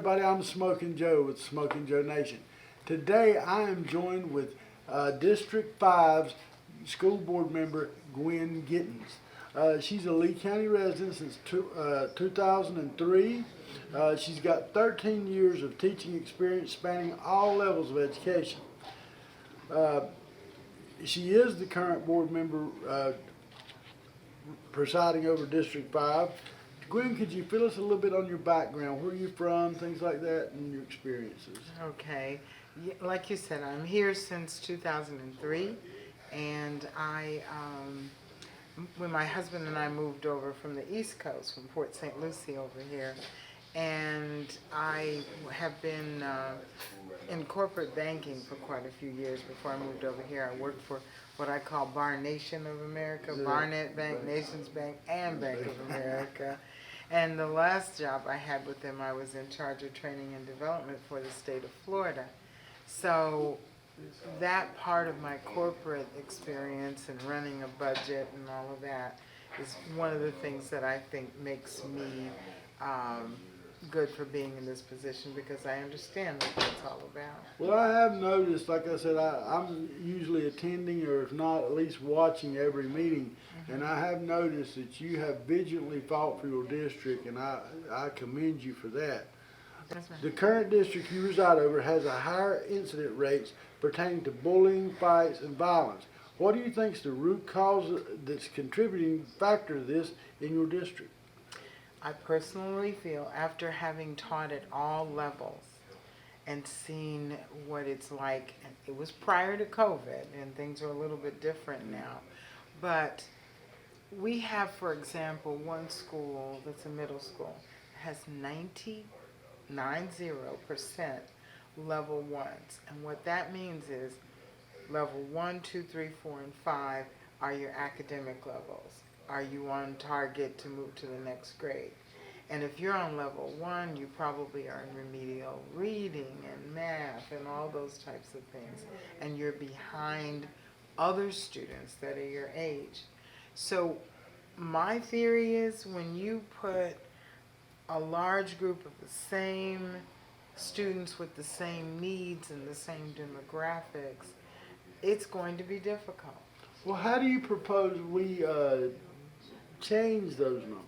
everybody, I'm Smokin Joe with Smokin Joe Nation. Today I am joined with District 5's school board member, Gwyn Gittens. She's a Lee County resident since 2003. She's got 13 years of teaching experience spanning all levels of education. Uh, she is the current board member presiding over District 5. Gwyn, could you fill us a little bit on your background, where you're from, things like that, and your experiences? Okay. Like you said, I'm here since 2003, and when my husband and I moved over from the East Coast, from Port St. Lucie over here, and I have been in corporate banking for quite a few years before I moved over here. I worked for what I call Bar Nation of America, Barnett Bank, Nations Bank, and Bank of America. And the last job I had with them, I was in charge of training and development for the state of Florida. So that part of my corporate experience and running a budget and all of that is one of the things that I think makes me good for being in this position, because I understand what it's all about. Well, I have noticed, like I said, I'm usually attending, or if not, at least watching every meeting. And I have noticed that you have vigilantly fought for your district, and I commend you for that. The current district you reside over has a higher incident rates pertaining to bullying, fights, and violence. What do you think is the root cause that's contributing factor to this in your district? I personally feel, after having taught at all levels and seen what it's like, and it was prior to COVID and things are a little bit different now, but we have, for example, one school that's a middle school has 90% level ones. And what that means is level 1, 2, 3, 4, and 5 are your academic levels. Are you on target to move to the next grade? And if you're on level 1, you probably are in remedial reading and math and all those types of things. And you're behind other students that are your age. So my theory is, when you put a large group of the same students with the same needs and the same demographics, it's going to be difficult. Well, how do you propose we change those numbers?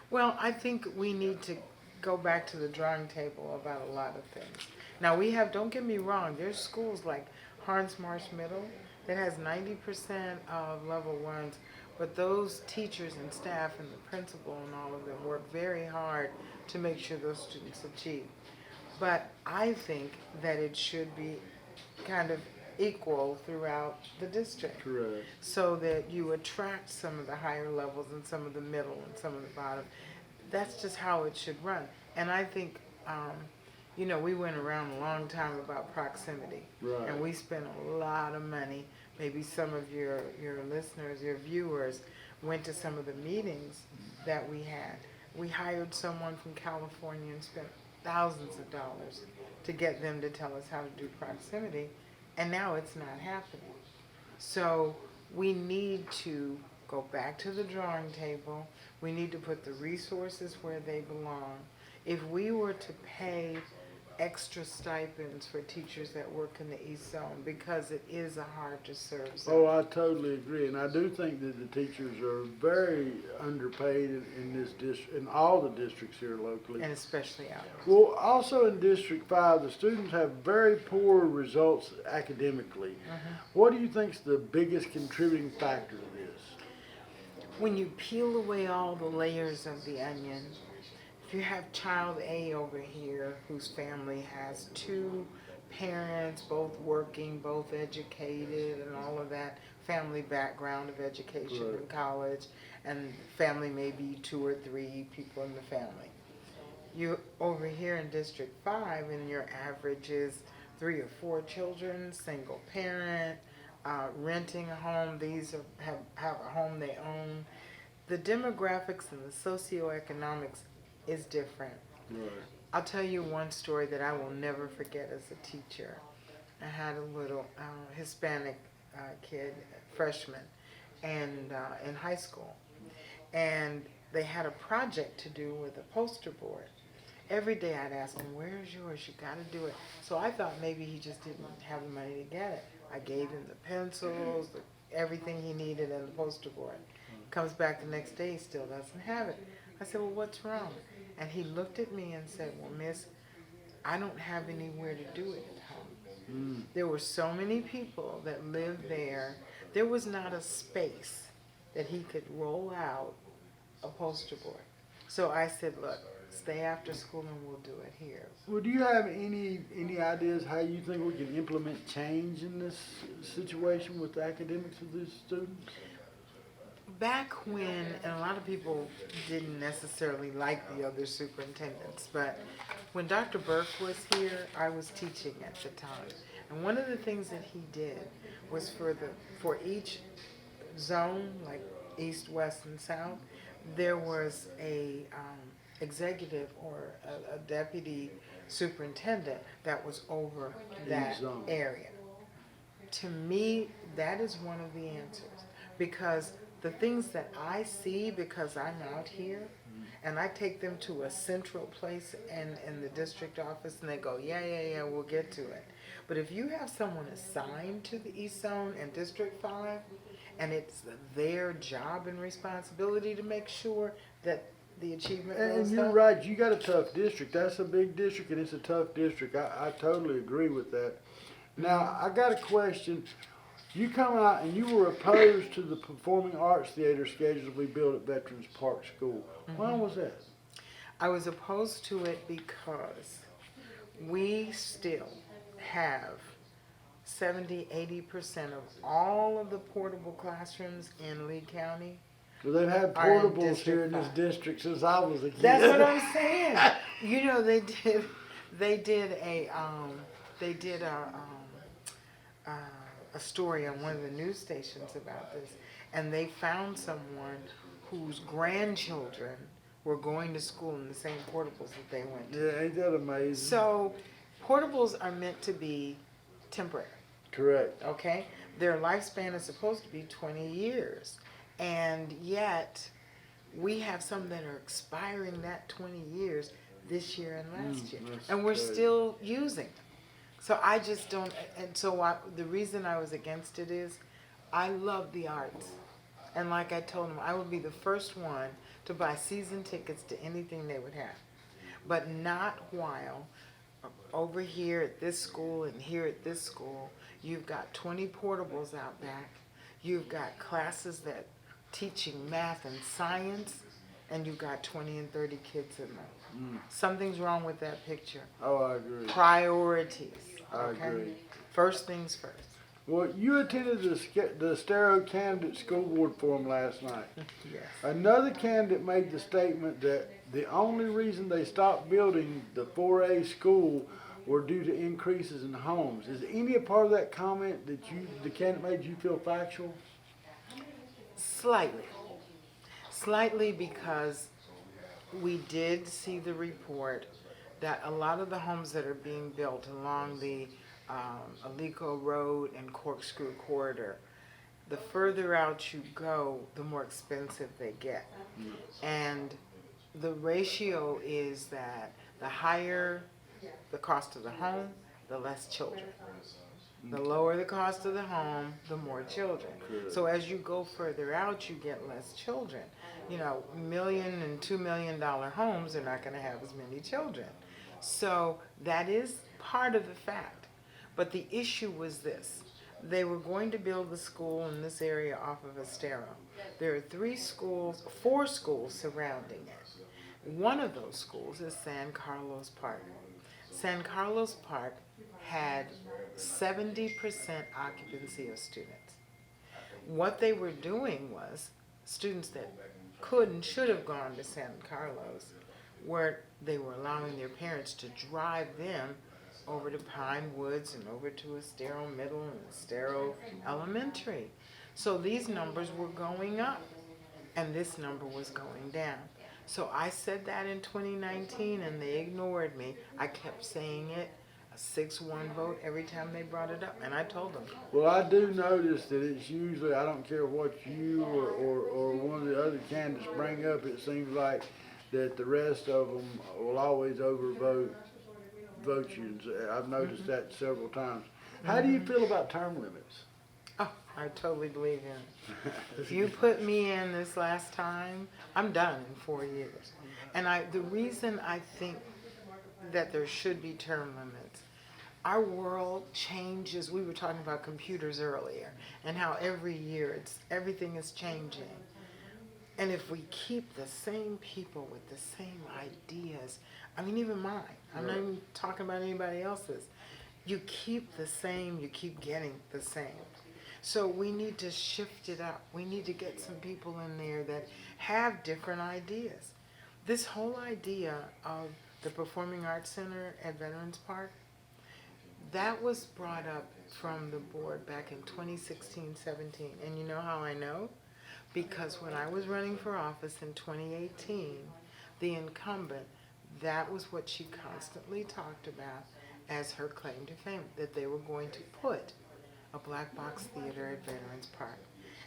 Well, I think we need to go back to the drawing table about a lot of things. Now we have, don't get me wrong, there's schools like Harns Marsh Middle that has 90% of level ones, but those teachers and staff and the principal and all of them work very hard to make sure those students achieve. But I think that it should be kind of equal throughout the district. Correct. So that you attract some of the higher levels and some of the middle and some of the bottom. That's just how it should run. And I think, you know, we went around a long time about proximity. Right. And we spent a lot of money. Maybe some of your listeners, your viewers, went to some of the meetings that we had. We hired someone from California and spent thousands of dollars to get them to tell us how to do proximity. And now it's not happening. So we need to go back to the drawing table. We need to put the resources where they belong. If we were to pay extra stipends for teachers that work in the East Zone, because it is a hard to serve zone. Oh, I totally agree, and I do think that the teachers are very underpaid in this district, in all the districts here locally, And especially ours. Well, also in District 5, the students have very poor results academically. What do you think is the biggest contributing factor to this? When you peel away all the layers of the onion, if you have child A over here whose family has two parents, both working, both educated, and all of that family background of education in college, and family may be 2 or 3 people in the family. You over here in District 5, and your average is 3 or 4 children, single parent, renting a home. These have a home they own. The demographics and the socioeconomics is different. Right. I'll tell you one story that I will never forget as a teacher. I had a little Hispanic kid, freshman, and in high school, and they had a project to do with a poster board, every day I'd ask him, where's yours? You got to do it. So I thought maybe he just didn't have the money to get it. I gave him the pencils, everything he needed, and the poster board. Comes back the next day, he still doesn't have it. I said, well, what's wrong? And he looked at me and said, well, miss, I don't have anywhere to do it at home. There were so many people that lived there. There was not a space that he could roll out a poster board. So I said, look, stay after school and we'll do it here. Well, do you have any ideas how you think we can implement change in this situation with the academics of these students? Back when, and a lot of people didn't necessarily like the other superintendents, but when Dr. Burke was here, I was teaching at the time. And one of the things that he did was for each zone, like east, west, and south, there was a executive or a deputy superintendent that was over that area. To me, that is one of the answers, because the things that I see, because I'm out here, and I take them to a central place in the district office, and they go, yeah, we'll get to it. But if you have someone assigned to the East Zone and District 5, and it's their job and responsibility to make sure that the achievement goes And you're up. right, you got a tough district. That's a big district and it's a tough district. I totally agree with that. Now, I got a question. You come out and you were opposed to the Performing Arts Theater scheduled to be built at Veterans Park School. Why was that? I was opposed to it because we still have 70–80% of all of the portable classrooms in Lee County. Well, they've had Are in portables here in this District 5. district since I was a kid. That's what I'm saying. You know, they did a story on one of the news stations about this, and they found someone whose grandchildren were going to school in the same portables that they went to. Yeah, ain't that amazing? So portables are meant to be temporary. Correct. Okay? Their lifespan is supposed to be 20 years. And yet, we have some that are expiring that 20 years this year and last year. And we're crazy. still using them. So I just don't, and so the reason I was against it is, I love the arts. And like I told them, I would be the first one to buy season tickets to anything they would have. But not while over here at this school and here at this school, you've got 20 portables out back. You've got classes that teaching math and science, and you've got 20 and 30 kids in them. Something's wrong with that picture. Oh, I agree. Priorities. I agree. First things first. Well, you attended the Stereo Candid School Board Forum last night. Yes. Another candidate made the statement that the only reason they stopped building the 4A school were due to increases in homes. Is any part of that comment that the candidate made you feel factual? Slightly. Slightly, because we did see the report that a lot of the homes that are being built along the Alico Road and Corkscrew Corridor, the further out you go, the more expensive they get. And the ratio is that the higher the cost of the home, the less children. The lower the cost of the home, the more children. So as you go further out, you get less children. You know, $1 million and $2 million homes are not going to have as many children. So that is part of the fact. But the issue was this. They were going to build the school in this area off of Estero. There are 4 schools surrounding it. One of those schools is San Carlos Park. San Carlos Park had 70% occupancy of students. What they were doing was, students that could and should have gone to San Carlos, where they were allowing their parents to drive them over to Pine Woods and over to Estero Middle and Estero Elementary. So these numbers were going up, and this number was going down. So I said that in 2019, and they ignored me. I kept saying it, a 6-1 vote every time they brought it up, and I told them. Well, I do notice that it's usually, I don't care what you or one of the other candidates bring up, it seems like that the rest of them will always overvote you. And I've noticed that several times. How do you feel about term limits? Oh, I totally believe in it. If you put me in this last time, I'm done in 4 years. And the reason I think that there should be term limits, our world changes. We were talking about computers earlier and how every year everything is changing. And if we keep the same people with the same ideas, I mean, even mine, I'm not even talking about anybody else's. You keep the same, you keep getting the same. So we need to shift it up. We need to get some people in there that have different ideas. This whole idea of the Performing Arts Center at Veterans Park, that was brought up from the board back in 2016-17. And you know how I know? Because when I was running for office in 2018, the incumbent, that was what she constantly talked about as her claim to fame, that they were going to put a black box theater at Veterans Park.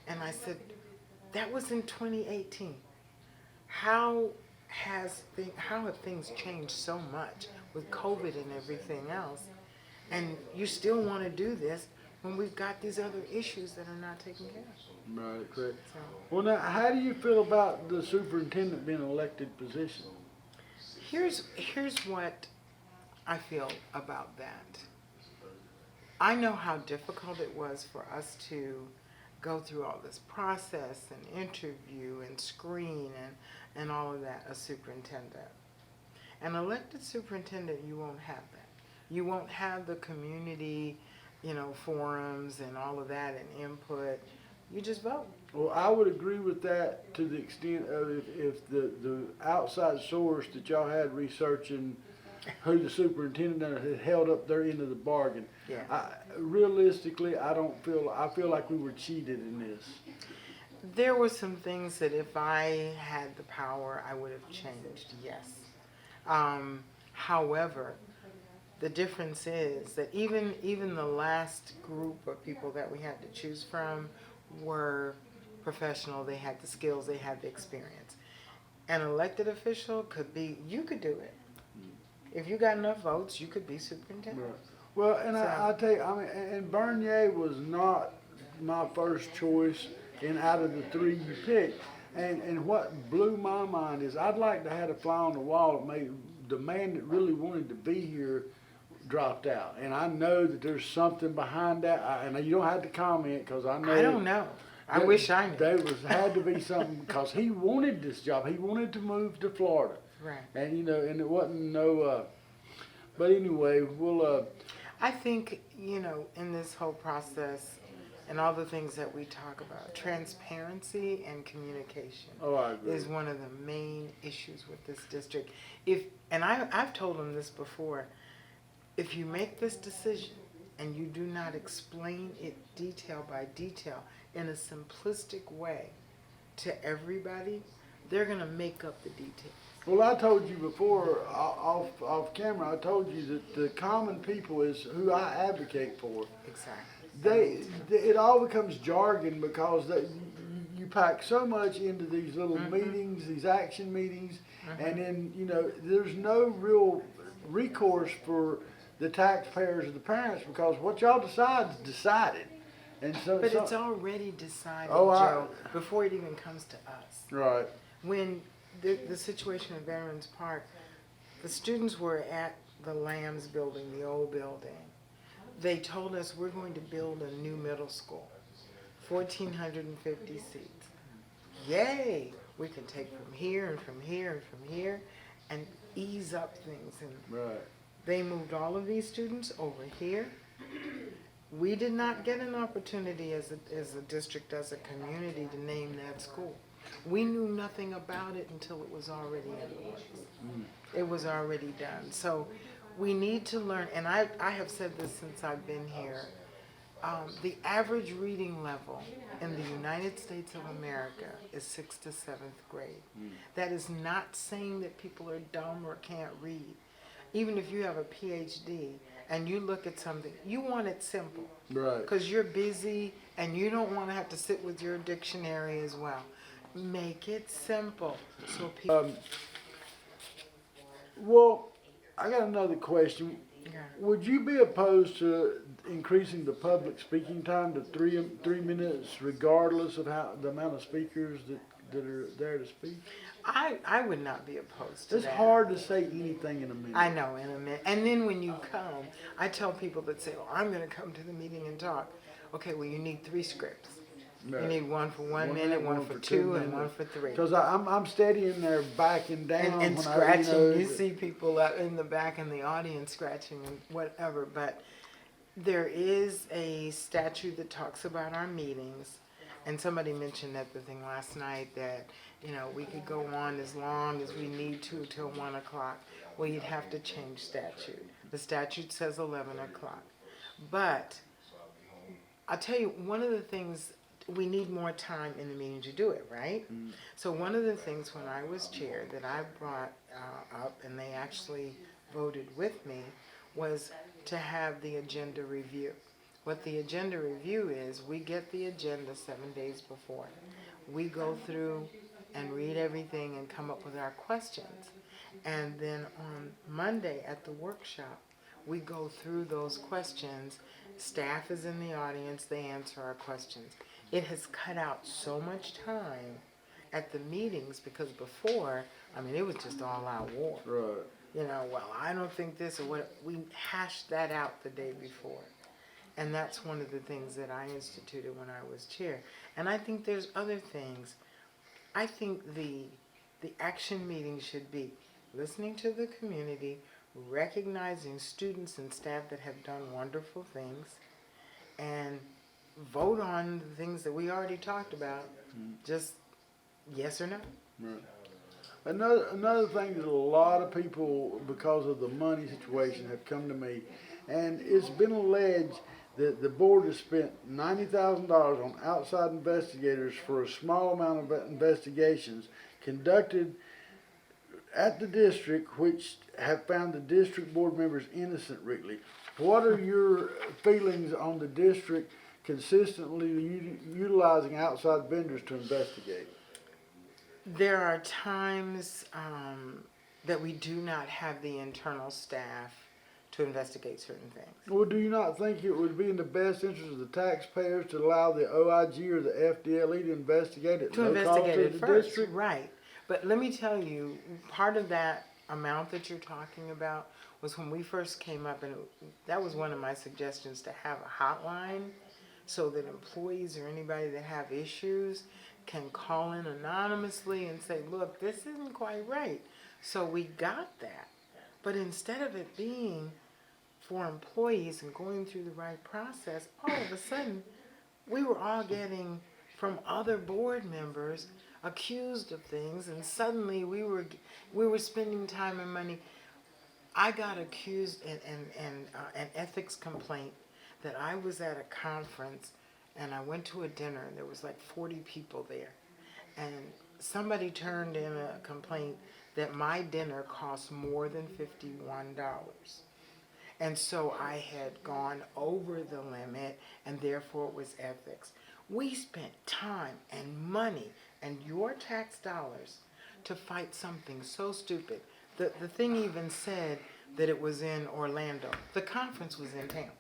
And I said, that was in 2018. How have things changed so much with COVID and everything else? And you still want to do this when we've got these other issues that are not taken care of. Right, correct. So, Well, now, how do you feel about the superintendent being an elected position? here's what I feel about that. I know how difficult it was for us to go through all this process and interview and screen and all of that, a superintendent. An elected superintendent, you won't have that. You won't have the community, forums and all of that and input. You just vote. Well, I would agree with that to the extent of if the outside source that y'all had researching who the superintendent had held up their end of the bargain. Yeah. Realistically, I feel like we were cheated in this. There were some things that if I had the power, I would have changed, yes. However, the difference is that even the last group of people that we had to choose from were professional. They had the skills, they had the experience. An elected official you could do it. If you got enough votes, you could be superintendent. Right. Well, and I'll tell you, and Bernier was not my first choice out of the three you picked. And what blew my mind is I'd like to have a fly on the wall that made the man that really wanted to be here dropped out. And I know that there's something behind that. And you don't have to comment because I know. I don't know. I wish I knew. There had to be something because he wanted this job. He wanted to move to Florida. Right. And and it wasn't no. But anyway, we'll. I think in this whole process, and all the things that we talk about, transparency and communication I agree. is one of the main issues with this district. I've told them this before, if you make this decision and you do not explain it detail by detail in a simplistic way to everybody, they're going to make up the details. Well, I told you before, off camera, I told you that the common people is who I advocate for. Exactly. It all becomes jargon because you pack so much into these little meetings, these action meetings, and then, there's no real recourse for the taxpayers or the parents because what y'all decide is decided. And But it's already decided, Oh, Joe, before it even comes to us. Right. When the situation at Veterans Park, the students were at the Lambs building, the old building. They told us we're going to build a new middle school, 1,450 seats. Yay! We can take from here and from here and from here and ease up things. And Right. they moved all of these students over here. We did not get an opportunity as a district, as a community, to name that school. We knew nothing about it until it was already in the works. It was already done. So we need to learn, and I have said this since I've been here, the average reading level in the United States of America is 6th to 7th grade. That is not saying that people are dumb or can't read. Even if you have a PhD and you look at something, you want it simple. Right. Because you're busy and you don't want to have to sit with your dictionary as well. Make it simple so people. Well, I got another question. Yeah. Would you be opposed to increasing the public speaking time to three minutes, regardless of how the amount of speakers that are there to speak? I would not be opposed to It's that. hard to say anything in a minute. I know, in a minute. And then when you come, I tell people that say, "Oh, I'm going to come to the meeting and talk." Okay, well, you need 3 scripts. You need one for 1 minute, one for 2, and one for 3. Because I'm steady in there backing down And when scratching. You see people out in the back in the audience scratching and whatever. But there is a statute that talks about our meetings. And somebody mentioned at the thing last night that, we could go on as long as we need to till 1 o'clock. Well, you'd have to change statute. The statute says 11 o'clock. But I'll tell you, one of the things, we need more time in the meeting to do it, right? So one of the things when I was chair that I brought up, and they actually voted with me, was to have the agenda review. What the agenda review is, we get the agenda 7 days before. We go through and read everything and come up with our questions. And then on Monday at the workshop, we go through those questions. Staff is in the audience, they answer our questions. It has cut out so much time at the meetings because before, it was just all out war. Right. Well, I don't think this or what. We hashed that out the day before. And that's one of the things that I instituted when I was chair. And I think there's other things. I think the action meeting should be listening to the community, recognizing students and staff that have done wonderful things, and vote on the things that we already talked about. Just yes or no. Right. Another thing that a lot of people, because of the money situation, have come to me, and it's been alleged that the board has spent $90,000 on outside investigators for a small amount of investigations conducted at the district, which have found the district board members innocent, Rickley. What are your feelings on the district consistently utilizing outside vendors to investigate? There are times that we do not have the internal staff to investigate certain things. Well, do you not think it would be in the best interest of the taxpayers to allow the OIG or the FDLE to investigate it? To investigate it first, right. But let me tell you, part of that amount that you're talking about was when we first came up, and that was one of my suggestions, to have a hotline so that employees or anybody that have issues can call in anonymously and say, look, this isn't quite right. So we got that. But instead of it being for employees and going through the right process, all of a sudden, we were all getting from other board members accused of things, and suddenly we were spending time and money. I got accused in an ethics complaint that I was at a conference and I went to a dinner and there was like 40 people there, and somebody turned in a complaint that my dinner cost more than $51. And so I had gone over the limit, and therefore it was ethics. We spent time and money and your tax dollars to fight something so stupid. The thing even said that it was in Orlando. The conference was in Tampa.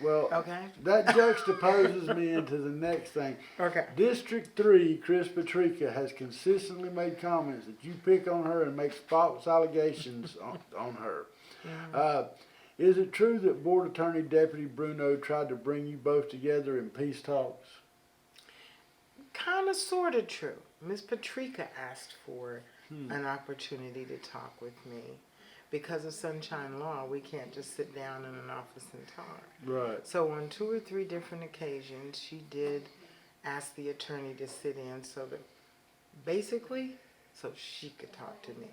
Well, okay. That juxtaposes me into the next thing. Okay. District 3, Chris Patrica, has consistently made comments that you pick on her and makes false allegations on her. Mm-hmm. Is it true that Board Attorney Deputy Bruno tried to bring you both together in peace talks? Kind of, sort of true. Ms. Patrica asked for an opportunity to talk with me. Because of Sunshine Law, we can't just sit down in an office and talk. Right. So on 2 or 3 different occasions, she did ask the attorney to sit in so that, basically, so she could talk to me.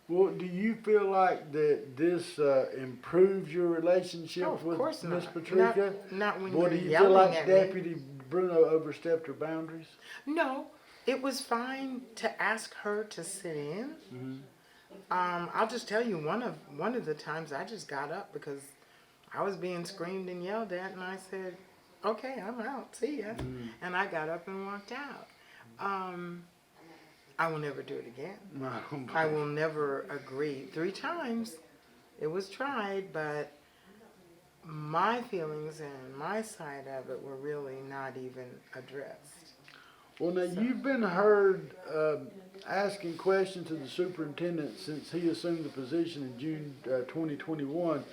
Well, do you feel like that this improves your relationship with Ms. Patrica? Not when Well, you're do you yelling feel like at Deputy me. Bruno overstepped her boundaries? No, it was fine to ask her to sit in. Mm-hmm. I'll just tell you, one of the times I just got up because I was being screamed and yelled at, and I said, okay, I'm out, see ya. And I got up and walked out. I will never do it again. No. I will never agree. 3 times it was tried, but my feelings and my side of it were really not even addressed. Well, now you've been heard asking questions to the superintendent since he assumed the position in June 2021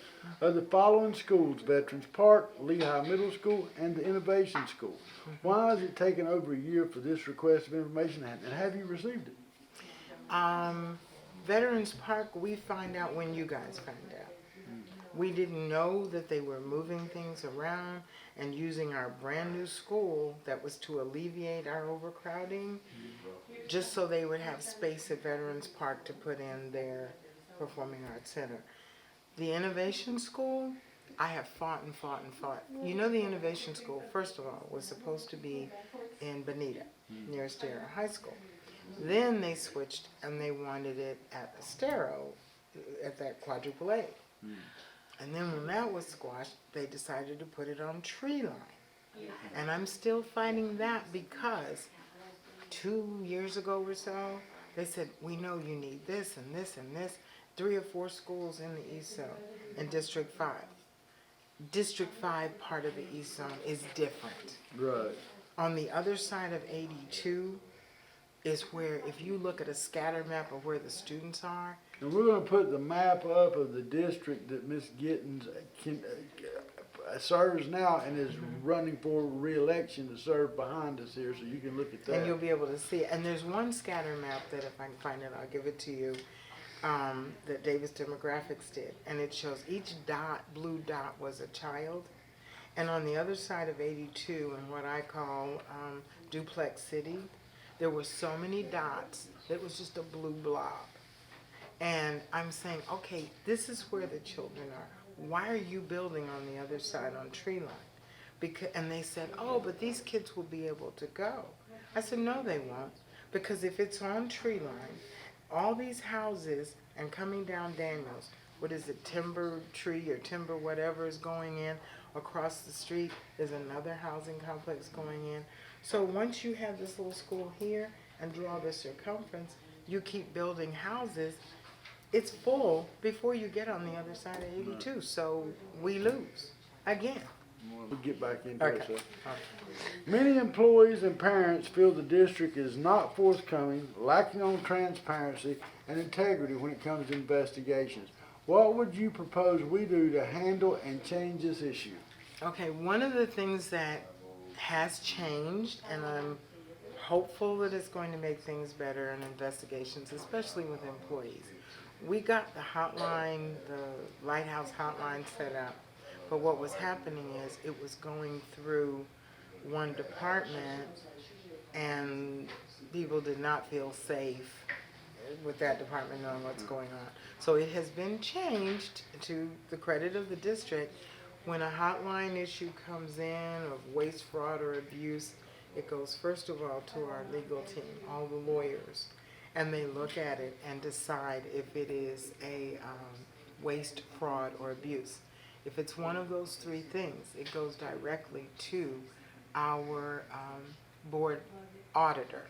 of the following schools: Veterans Park, Lehigh Middle School, and the Innovation School. Why has it taken over a year for this request of information, and have you received it? Veterans Park, we find out when you guys find out. We didn't know that they were moving things around and using our brand new school that was to alleviate our overcrowding, just so they would have space at Veterans Park to put in their Performing Arts Center. The Innovation School, I have fought and fought and fought. You know, the Innovation School, first of all, was supposed to be in Bonita, near Estero High School. Then they switched and they wanted it at Estero, at that quadruple A. And then when that was squashed, they decided to put it on Tree Line. And I'm still fighting that because 2 years ago or so, they said, we know you need this and this and this. 3 or 4 schools in the East Zone, in District 5. District 5 part of the East Zone is different. Right. On the other side of 82 is where, if you look at a scatter map of where the students are, And we're going to put the map up of the district that Miss Gittens serves now and is running for re-election to serve behind us here, so you can look at that. and you'll be able to see it. And there's one scatter map that, if I can find it, I'll give it to you, that Davis Demographics did. And it shows each dot, blue dot, was a child. And on the other side of 82, in what I call Duplex City, there were so many dots that it was just a blue blob. And I'm saying, okay, this is where the children are. Why are you building on the other side on Tree Line? And they said, oh, but these kids will be able to go. I said, no, they won't. Because if it's on Tree Line, all these houses and coming down Daniels, what is it, Timber Tree or Timber whatever is going in. Across the street is another housing complex going in. So once you have this little school here and draw the circumference, you keep building houses. It's full before you get on the other side of 82, so we lose again. We'll get back into it. Okay. So. Many employees and parents feel the district is not forthcoming, lacking on transparency and integrity when it comes to investigations. What would you propose we do to handle and change this issue? Okay, one of the things that has changed, and I'm hopeful that it's going to make things better in investigations, especially with employees. We got the hotline, the Lighthouse hotline set up, but what was happening is it was going through one department and people did not feel safe with that department knowing what's going on. So it has been changed, to the credit of the district. When a hotline issue comes in of waste, fraud, or abuse, it goes first of all to our legal team, all the lawyers, and they look at it and decide if it is a waste, fraud, or abuse. If it's one of those 3 things, it goes directly to our board auditor,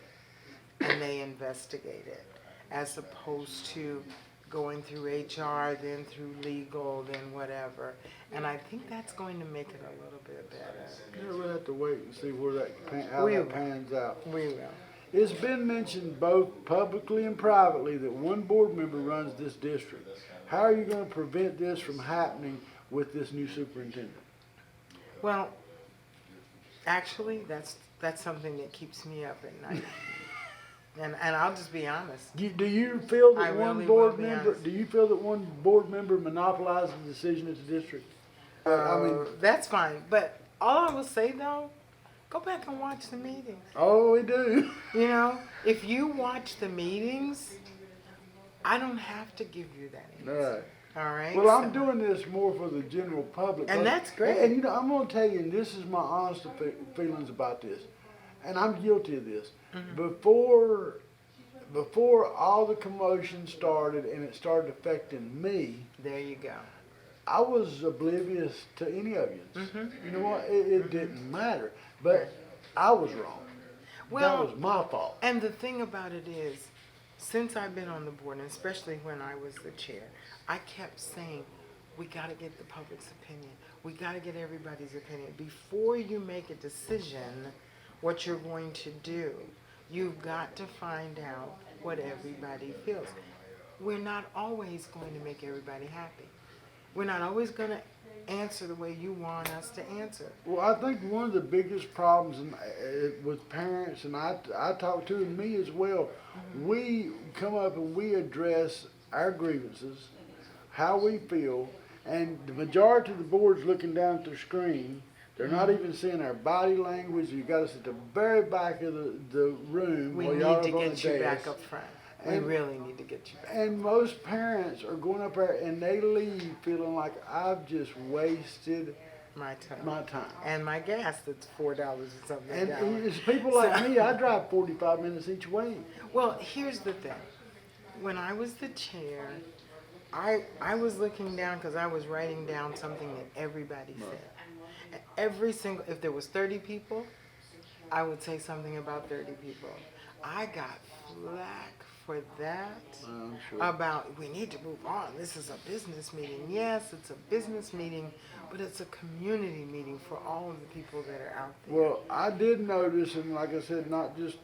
and they investigate it, as opposed to going through HR, then through legal, then whatever. And I think that's going to make it a little bit better. Yeah, we'll have to wait and see where that pans out. We will. It's been mentioned both publicly and privately that one board member runs this district. How are you going to prevent this from happening with this new superintendent? Well, actually, that's something that keeps me up at night. And I'll just be honest. Do you feel that Do you feel that one board member monopolizes the decision of the district? That's fine. But all I will say though, go back and watch the meetings. Oh, we do. You know, if you watch the meetings, I don't have to give you that answer. Right. All right. Well, I'm doing this more for the general public. And that's great. And you know, I'm going to tell you, and this is my honest feelings about this, and I'm guilty of this. Before all the commotion started and it started affecting me, there you go. I was oblivious to any of you. You know what? It didn't matter. But I was wrong. Well, that was my fault. and the thing about it is, since I've been on the board, and especially when I was the chair, I kept saying, we got to get the public's opinion. We got to get everybody's opinion. Before you make a decision what you're going to do, you've got to find out what everybody feels. We're not always going to make everybody happy. We're not always going to answer the way you want us to answer. Well, I think one of the biggest problems with parents, and I talk to, and me as well, we come up and we address our grievances, how we feel, and the majority of the board's looking down at their screen. They're not even seeing our body language. You got us at the very back of the room. We while need y'all to up on get the you back desk. up front. We And- really need to get you back. And most parents are going up there and they leave feeling like I've just wasted My time. my time. And my gas that's $4 or something a And gallon. it's people like So- me, I drive 45 minutes each way. Well, here's the thing. When I was the chair, I was looking down because I was writing down something that everybody said. And every single, if there was 30 people, I would say something about 30 people. I got flack for that. I'm sure. About we need to move on. This is a business meeting. Yes, it's a business meeting, but it's a community meeting for all of the people that are out there. Well, I did notice, and like I said, not just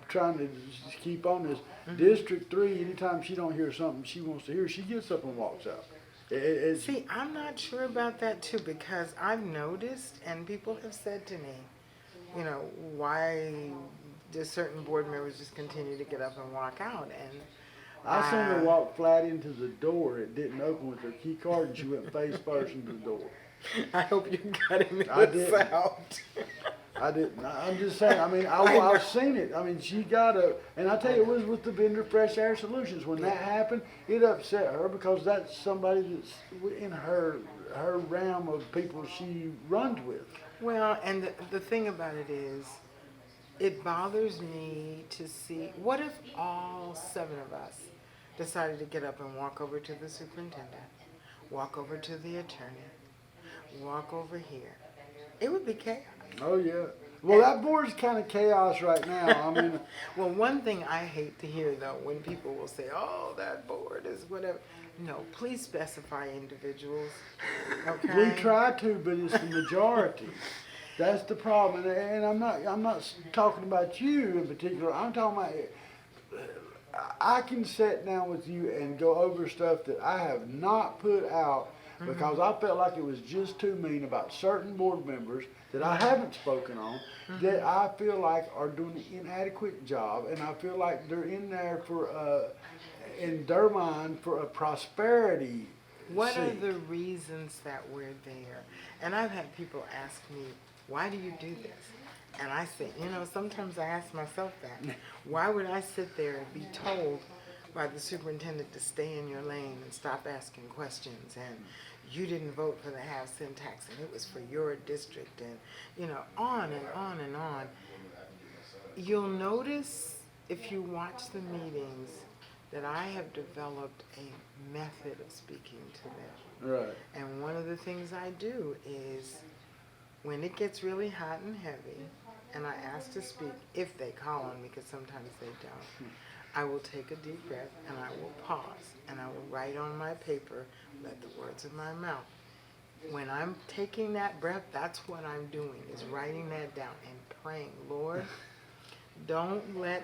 trying to just keep on this. District 3, anytime she don't hear something she wants to hear, she gets up and walks out. It's, See, I'm not sure about that too because I've noticed, and people have said to me, you know, why do certain board members just continue to get up and walk out? And I seen her walk flat into the door. It didn't open with her key card, and she went face first into the door. I hope you got I this didn't. out. I didn't. I'm just saying. I mean, I've seen it. I mean, she got a, and I tell you, it was with the vendor Fresh Air Solutions. When that happened, it upset her because that's somebody that's in her realm of people she runs with. Well, and the thing about it is, it bothers me to see, what if all 7 of us decided to get up and walk over to the superintendent, walk over to the attorney, walk over here? It would be chaos. Oh yeah. Well, that board's kind of chaos right now. I mean, Well, one thing I hate to hear though, when people will say, "Oh, that board is whatever." No, please specify individuals. Okay. we try to, but it's the majority. That's the problem. And I'm not talking about you in particular. I'm talking about. I can sit down with you and go over stuff that I have not put out because I felt like it was just too mean about certain board members that I haven't spoken on, that I feel like are doing an inadequate job, and I feel like they're in there for, in their mind, for a prosperity. What are sake. the reasons that we're there? And I've had people ask me, "Why do you do this?" And I say, you know, sometimes I ask myself that. Why would I sit there and be told by the superintendent to stay in your lane and stop asking questions, and you didn't vote for the half-cent tax and it was for your district, and, you know, on and on and on. You'll notice if you watch the meetings that I have developed a method of speaking to them. Right. And one of the things I do is when it gets really hot and heavy and I ask to speak, if they call on me, because sometimes they don't, I will take a deep breath and I will pause and I will write on my paper, let the words of my mouth. When I'm taking that breath, that's what I'm doing, is writing that down and praying, Lord, don't let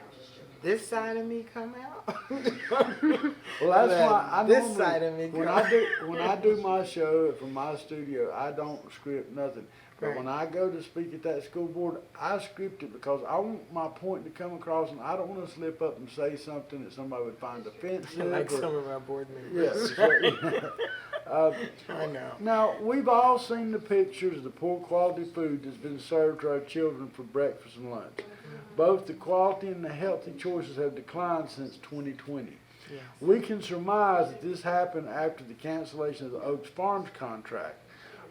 this side of me come out. Well, that's Let why I this normally, side of me when come I do my show from my studio, I don't script nothing. But Right. when I go to speak at that school board, I script it because I want my point to come across, and I don't want to slip up and say something that somebody would find offensive. like or, some of our board members. yes. I know. Now, we've all seen the pictures of the poor quality food that's been served to our children for breakfast and lunch. Both the quality and the healthy choices have declined since 2020. Yes. We can surmise that this happened after the cancellation of the Oaks Farms contract.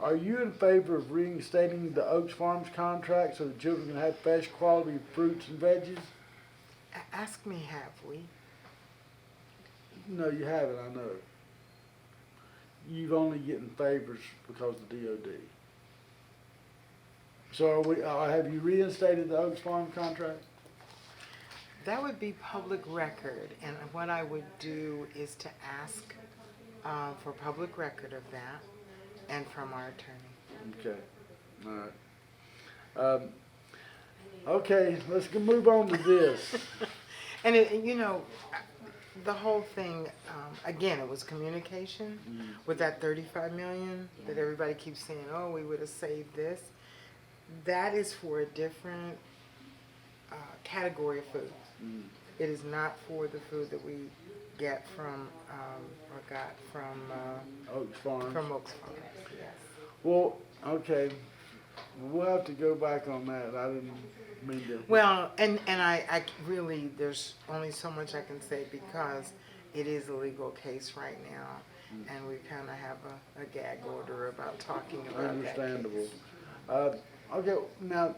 Are you in favor of reinstating the Oaks Farms contract so that children can have fresh quality fruits and veggies? Ask me, have we? No, you haven't, I know. You've only getting favors because of the DOD. So are we, have you reinstated the Oaks Farm contract? That would be public record, and what I would do is to ask for public record of that and from our attorney. Okay, all right. Okay, let's move on to this. And you know, the whole thing, again, it was communication with that 35 million that everybody keeps saying, oh, we would have saved this. That is for a different category of food. It is not for the food that we get from, or got from Oaks Farm. From Oaks Farm, yes. Well, okay, we'll have to go back on that. I didn't mean to. Well, and I really, there's only so much I can say because it is a legal case right now, and we kind of have a gag order about talking about Understandable. that case. Okay, now,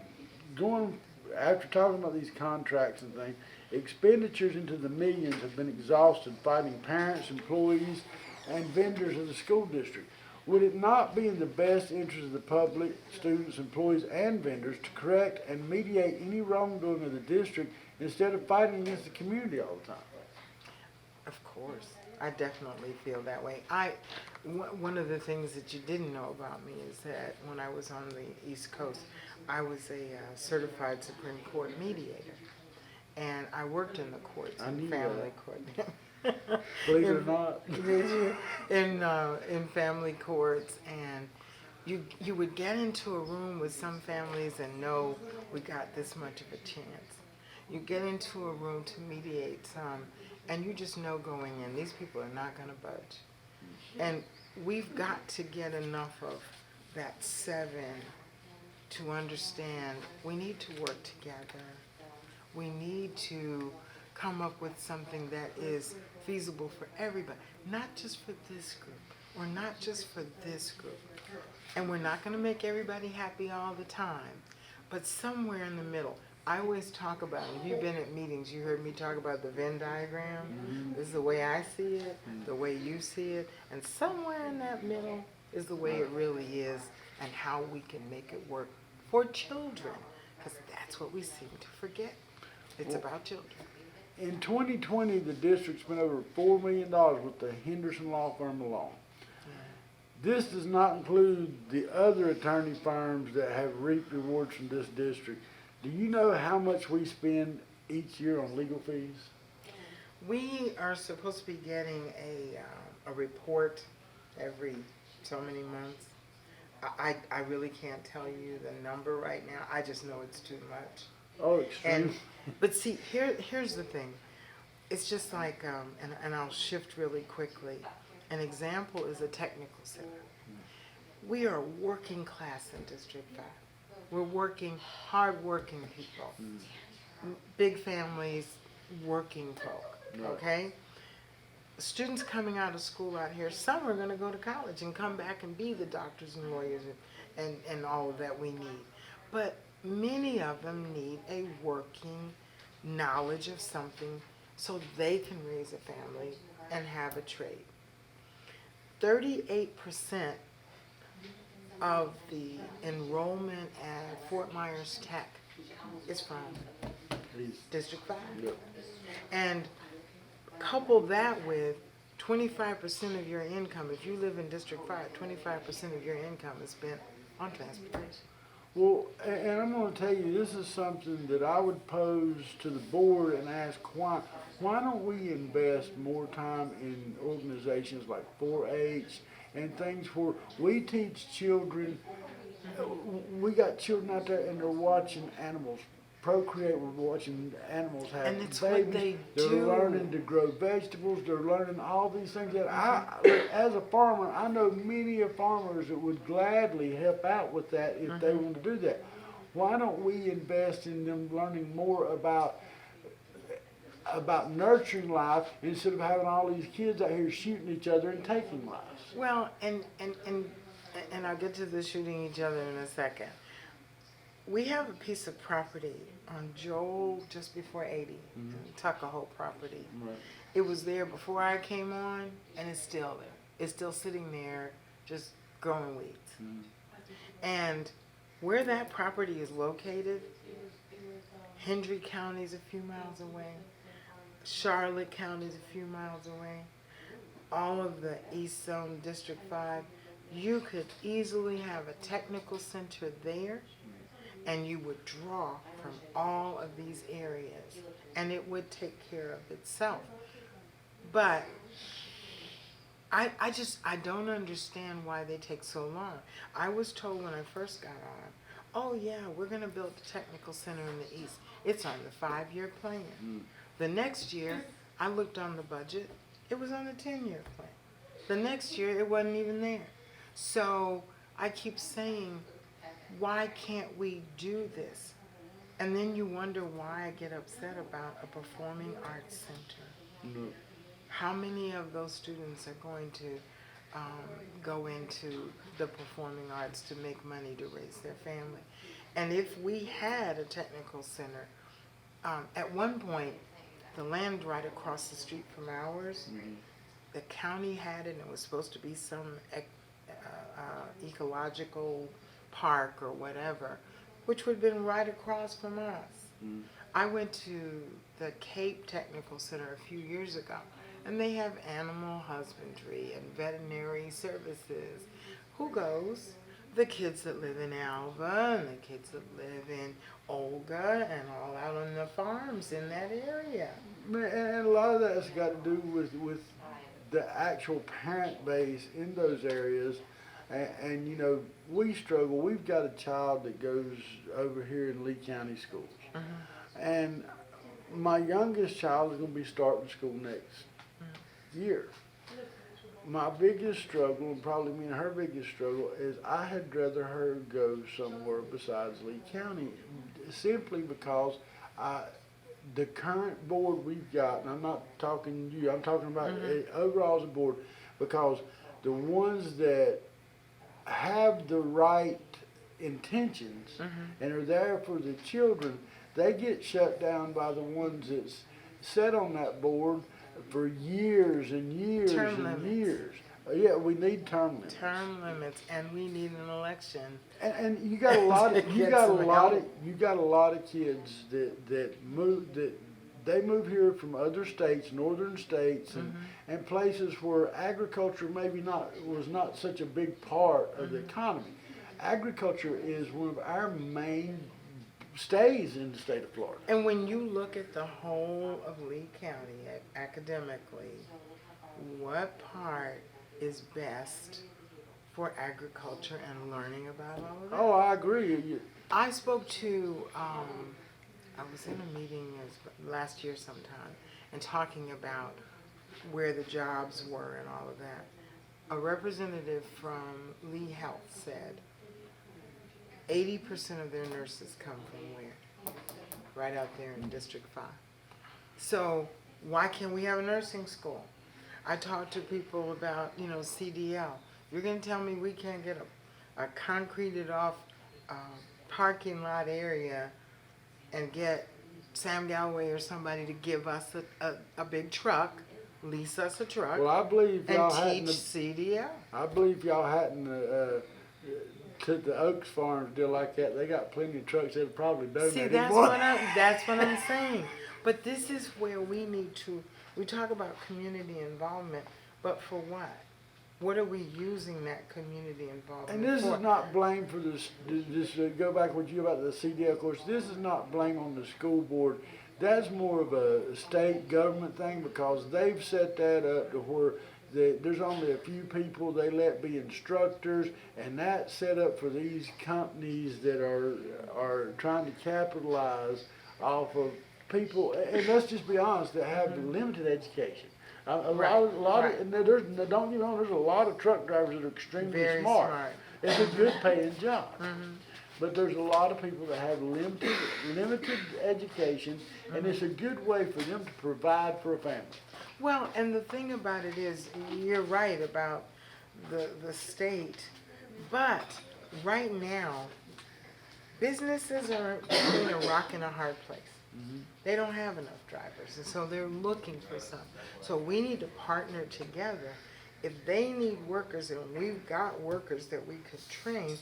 after talking about these contracts and things, expenditures into the millions have been exhausted fighting parents, employees, and vendors of the school district. Would it not be in the best interest of the public, students, employees, and vendors to correct and mediate any wrongdoing of the district instead of fighting against the community all the time? Of course, I definitely feel that way. One of the things that you didn't know about me is that when I was on the East Coast, I was a certified Supreme Court mediator, and I worked in the courts, in family court. Believe it or not. Did you? In family courts, and you would get into a room with some families and know we got this much of a chance. You get into a room to mediate some, and you just know going in, these people are not going to budge. And we've got to get enough of that 7 to understand we need to work together. We need to come up with something that is feasible for everybody, not just for this group, or not just for this group. And we're not going to make everybody happy all the time, but somewhere in the middle. I always talk about, if you've been at meetings, you heard me talk about the Venn diagram. This is the way I see it, the way you see it, and somewhere in that middle is the way it really is, and how we can make it work for children, because that's what we seem to forget. It's about children. In 2020, the district spent over $4 million with the Henderson Law Firm alone. This does not include the other attorney firms that have reaped rewards from this district. Do you know how much we spend each year on legal fees? We are supposed to be getting a report every so many months. I really can't tell you the number right now. I just know it's too much. Oh, extreme. But see, here's the thing. It's just like, and I'll shift really quickly. An example is a technical center. We are working class in District 5. We're working, hard-working people. Big families, working folk, okay? Students coming out of school out here, some are going to go to college and come back and be the doctors and lawyers and all of that we need. But many of them need a working knowledge of something so they can raise a family and have a trade. 38% of the enrollment at Fort Myers Tech is from District 5. Yep. And couple that with 25% of your income, if you live in District 5, 25% of your income is spent on transportation. Well, and I'm going to tell you, this is something that I would pose to the board and ask why don't we invest more time in organizations like 4-H and things where we teach children. We got children out there and they're watching animals procreate. We're watching animals have And it's babies. what they They're do. learning to grow vegetables. They're learning all these things that as a farmer, I know many of farmers that would gladly help out with that if they want to do that. Why don't we invest in them learning more about nurturing life instead of having all these kids out here shooting each other and taking lives? Well, and I'll get to the shooting each other in a second. We have a piece of property on Joel just before 80, Tuckahoe property. Right. It was there before I came on, and it's still there. It's still sitting there, just growing weeds. And Where that property is located, Hendry County's a few miles away, Charlotte County's a few miles away, all of the East Zone District 5, you could easily have a technical center there, and you would draw from all of these areas, and it would take care of itself. But I don't understand why they take so long. I was told when I first got on, oh yeah, we're gonna build a technical center in the East. It's on the 5-year plan. The next year, I looked on the budget, it was on the 10-year plan. The next year, it wasn't even there. So I keep saying, why can't we do this? And then you wonder why I get upset about a performing arts center. No. How many of those students are going to go into the performing arts to make money to raise their family? And if we had a technical center, at one point, the land right across the street from ours, the county had it, and it was supposed to be some ecological park or whatever, which would have been right across from us. I went to the Cape Technical Center a few years ago, and they have animal husbandry and veterinary services. Who goes? The kids that live in Alva and the kids that live in Olga and all out on the farms in that area. And a lot of that's got to do with the actual parent base in those areas. And you know, we struggle. We've got a child that goes over here in Lee County schools. And my youngest child is going to be starting school next year. My biggest struggle, and probably me and her biggest struggle, is I had rather her go somewhere besides Lee County, simply because the current board we've got, and I'm not talking to you, I'm talking about overall as a board, because the ones that have the right intentions and are there for the children, they get shut down by the ones that's sat on that board for years and years Term and limits. years. Yeah, we need term limits. Term limits, and we need an election. And you got a lot of To you get got a some lot help. of you got a lot of kids that they move here from other states, northern states, and places where agriculture maybe was not such a big part of the economy. Agriculture is one of our main stays in the state of Florida. And when you look at the whole of Lee County academically, what part is best for agriculture and learning about all of that? Oh, I agree. I spoke to, I was in a meeting last year sometime and talking about where the jobs were and all of that. A representative from Lee Health said 80% of their nurses come from where? Right out there in District 5. So why can't we have a nursing school? I talked to people about, CDL. You're going to tell me we can't get a concreted off parking lot area and get Sam Galloway or somebody to give us a big truck, lease us a truck, Well, I believe and y'all teach hadn't. CDL. I believe y'all hadn't took the Oaks Farms deal like that. They got plenty of trucks that'll probably donate. See, that's what I'm saying. But this is where we need to. We talk about community involvement, but for what? What are we using that community involvement And this for? is not blame for this. Just to go back with you about the CDL course. This is not blame on the school board. That's more of a state government thing because they've set that up to where there's only a few people they let be instructors, and that's set up for these companies that are trying to capitalize off of people. And let's just be honest, that have limited education. A lot of, and don't get me wrong, there's a lot of truck drivers that are extremely Very smart. smart. It's a good paying job. But there's a lot of people that have limited education, and it's a good way for them to provide for a family. Well, and the thing about it is, you're right about the state, but right now, businesses are between a rock and a hard place. They don't have enough drivers, and so they're looking for some. So we need to partner together. If they need workers and we've got workers that we could train,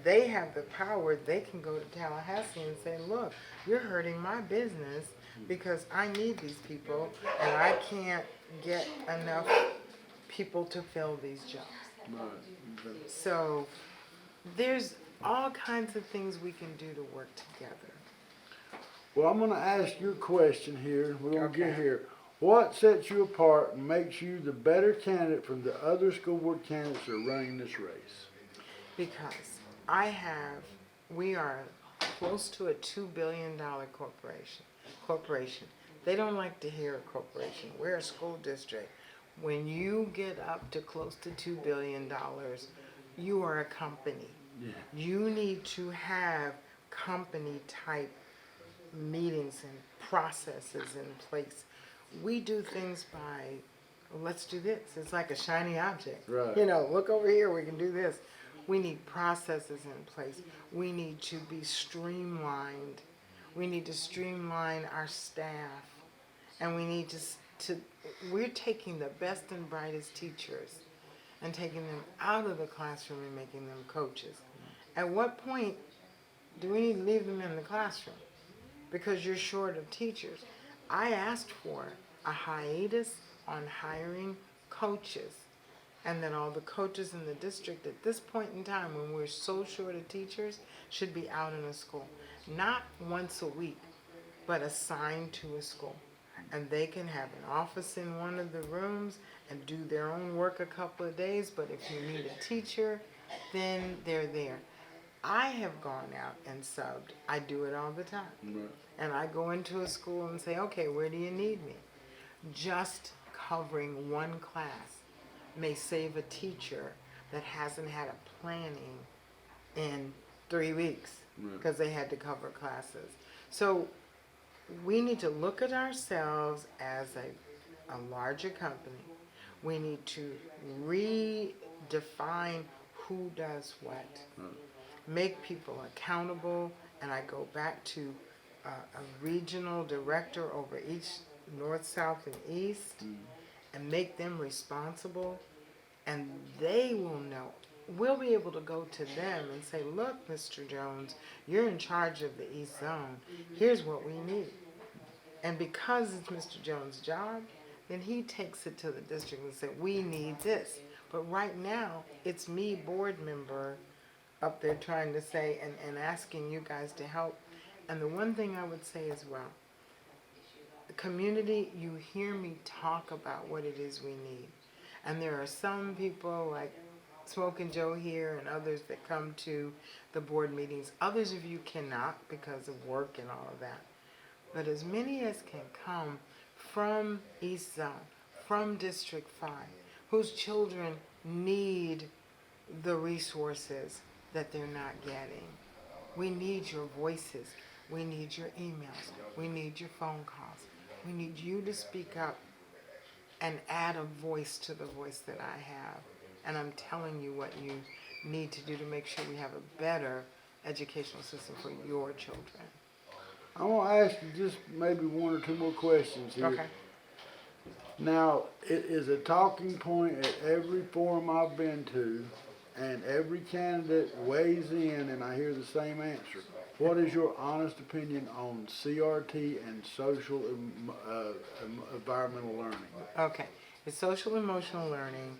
they have the power. They can go to Tallahassee and say, look, you're hurting my business because I need these people and I can't get enough people to fill these jobs. Right. So there's all kinds of things we can do to work together. Well, I'm going to ask you a question here. We're going to Okay. get here. What sets you apart and makes you the better candidate from the other school board candidates that are running this race? Because we are close to a $2 billion corporation. They don't like to hear a corporation. We're a school district. When you get up to close to $2 billion, you are a company. Yeah. You need to have company type meetings and processes in place. We do things by, let's do this. It's like a shiny object. Right. Look over here, we can do this. We need processes in place. We need to be streamlined. We need to streamline our staff. And we need we're taking the best and brightest teachers and taking them out of the classroom and making them coaches. At what point do we need to leave them in the classroom? Because you're short of teachers. I asked for a hiatus on hiring coaches, and then all the coaches in the district at this point in time, when we're so short of teachers, should be out in a school. Not once a week, but assigned to a school. And they can have an office in one of the rooms and do their own work a couple of days, but if you need a teacher, then they're there. I have gone out and subbed. I do it all the time. Right. And I go into a school and say, okay, where do you need me? Just covering one class may save a teacher that hasn't had a planning in 3 weeks because they had to cover classes. So we need to look at ourselves as a larger company. We need to redefine who does what. Make people accountable, and I go back to a regional director over each north, south, and east, and make them responsible, and they will know. We'll be able to go to them and say, look, Mr. Jones, you're in charge of the East Zone. Here's what we need. And because it's Mr. Jones' job, then he takes it to the district and says, we need this. But right now, it's me, board member, up there trying to say and asking you guys to help. And the one thing I would say as well, the community, you hear me talk about what it is we need. And there are some people like Smokin Joe here and others that come to the board meetings. Others of you cannot because of work and all of that. But as many as can come from East Zone, from District 5, whose children need the resources that they're not getting. We need your voices. We need your emails. We need your phone calls. We need you to speak up and add a voice to the voice that I have. And I'm telling you what you need to do to make sure we have a better educational system for your children. I want to ask you just maybe one or two more questions here. Okay. Now, it is a talking point at every forum I've been to, and every candidate weighs in, and I hear the same answer. What is your honest opinion on CRT and social environmental learning? Okay. It's social emotional learning.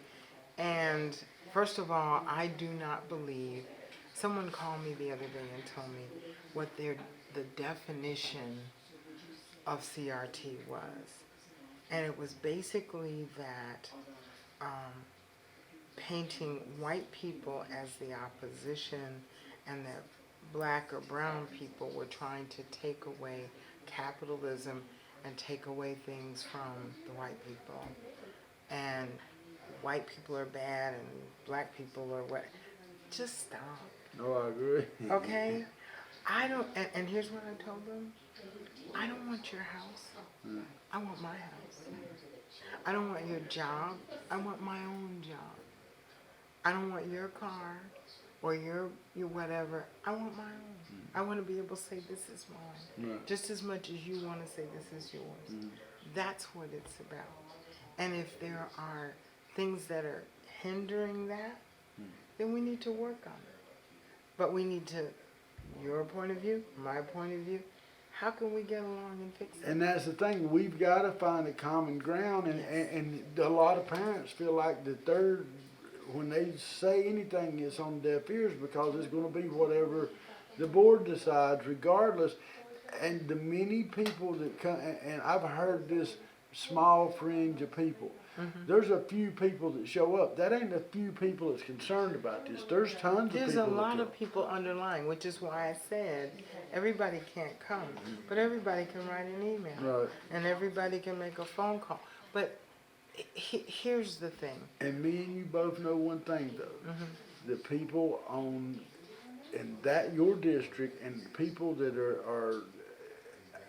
And first of all, I do not believe, someone called me the other day and told me what the definition of CRT was. And it was basically that painting white people as the opposition and that black or brown people were trying to take away capitalism and take away things from the white people. And white people are bad and black people are what. Just stop. No, I agree. Okay? I don't, and here's what I told them. I don't want your house. I want my house. I don't want your job. I want my own job. I don't want your car or your whatever. I want my own. I want to be able to say this is mine. Right. Just as much as you want to say this is yours. That's what it's about. And if there are things that are hindering that, then we need to work on it. But we need to, your point of view, my point of view, how can we get along and fix it? And that's the thing, we've got to find a common ground, and a lot of parents feel like that they're, when they say anything, it's on deaf ears because it's going to be whatever the board decides regardless. And the many people that come, and I've heard this small fringe of people. There's a few people that show up. That ain't a few people that's concerned about this. There's tons of people. There's a lot that of people underlying, which is why I said everybody can't come, but everybody can write an email. Right. And everybody can make a phone call. But here's the thing. And me and you both know one thing though. The people on, in that your district, and people that are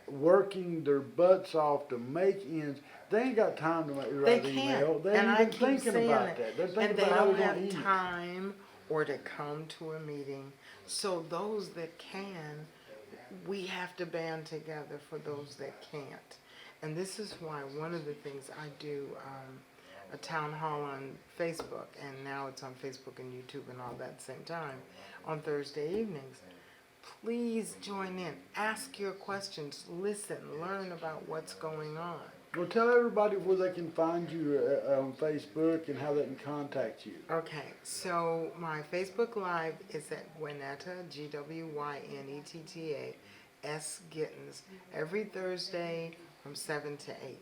working their butts off to make ends, they ain't got time to write an email. They ain't even thinking about that. They're thinking And they about how don't they're gonna have eat. time or to come to a meeting. So those that can, we have to band together for those that can't. And this is why one of the things I do, a town hall on Facebook, and now it's on Facebook and YouTube and all that at the same time, on Thursday evenings. Please join in. Ask your questions. Listen. Learn about what's going on. Well, tell everybody where they can find you on Facebook and how they can contact you. Okay, so my Facebook Live is at Gwynetta, Gwynetta, S. Gittens, every Thursday from 7 to 8.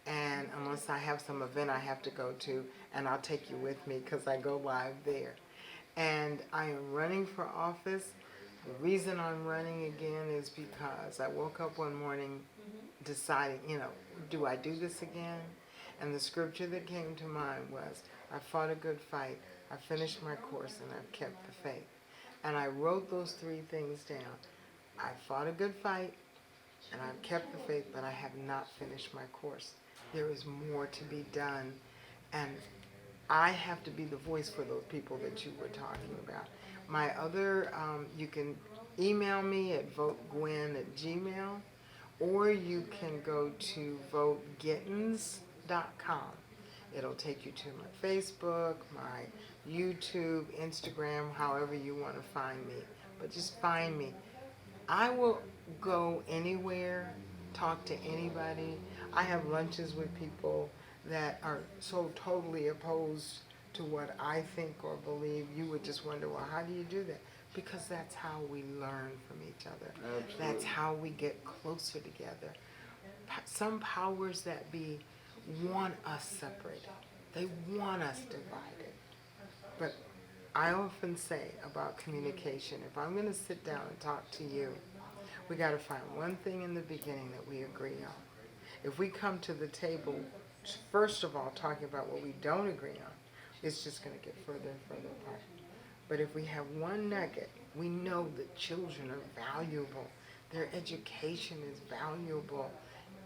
And unless I have some event I have to go to, and I'll take you with me because I go live there. And I am running for office. The reason I'm running again is because I woke up one morning deciding, do I do this again? And the scripture that came to mind was, I fought a good fight, I finished my course, and I've kept the faith. And I wrote those three things down. I fought a good fight, and I've kept the faith, but I have not finished my course. There is more to be done, and I have to be the voice for those people that you were talking about. My other, you can email me at votegwyn@gmail, or you can go to votegittens.com. It'll take you to my Facebook, my YouTube, Instagram, however you want to find me. But just find me. I will go anywhere, talk to anybody. I have lunches with people that are so totally opposed to what I think or believe. You would just wonder, well, how do you do that? Because that's how we learn from each other. Absolutely. That's how we get closer together. Some powers that be want us separated. They want us divided. But I often say about communication, if I'm going to sit down and talk to you, we got to find one thing in the beginning that we agree on. If we come to the table, first of all, talking about what we don't agree on, it's just going to get further and further apart. But if we have one nugget, we know that children are valuable. Their education is valuable.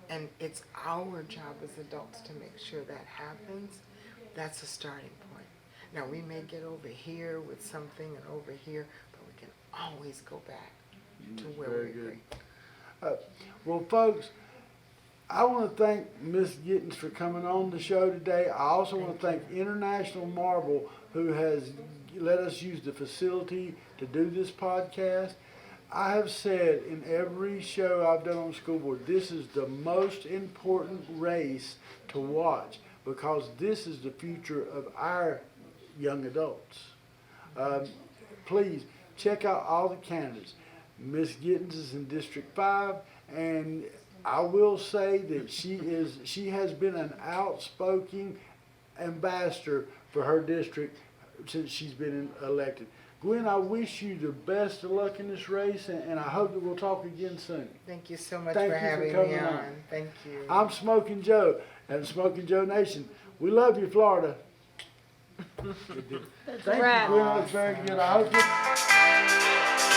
And it's our job as adults to make sure that happens. That's a starting point. Now, we may get over here with something and over here, but we can always go back to where we agree. Well, folks, I want to thank Miss Gittens for coming on the show today. I also want to thank International Marble, who has let us use the facility to do this podcast. I have said in every show I've done on school board, this is the most important race to watch because this is the future of our young adults. Please check out all the candidates. Miss Gittens is in District 5, and I will say that she has been an outspoken ambassador for her district since she's been elected. Gwyn, I wish you the best of luck in this race, and I hope that we'll talk again soon. Thank you so much Thank for you for having coming me on. on. Thank you. I'm Smokin Joe and Smokin Joe Nation. We love you, Florida. Thank you, Gwyn. That was very good. I hope you.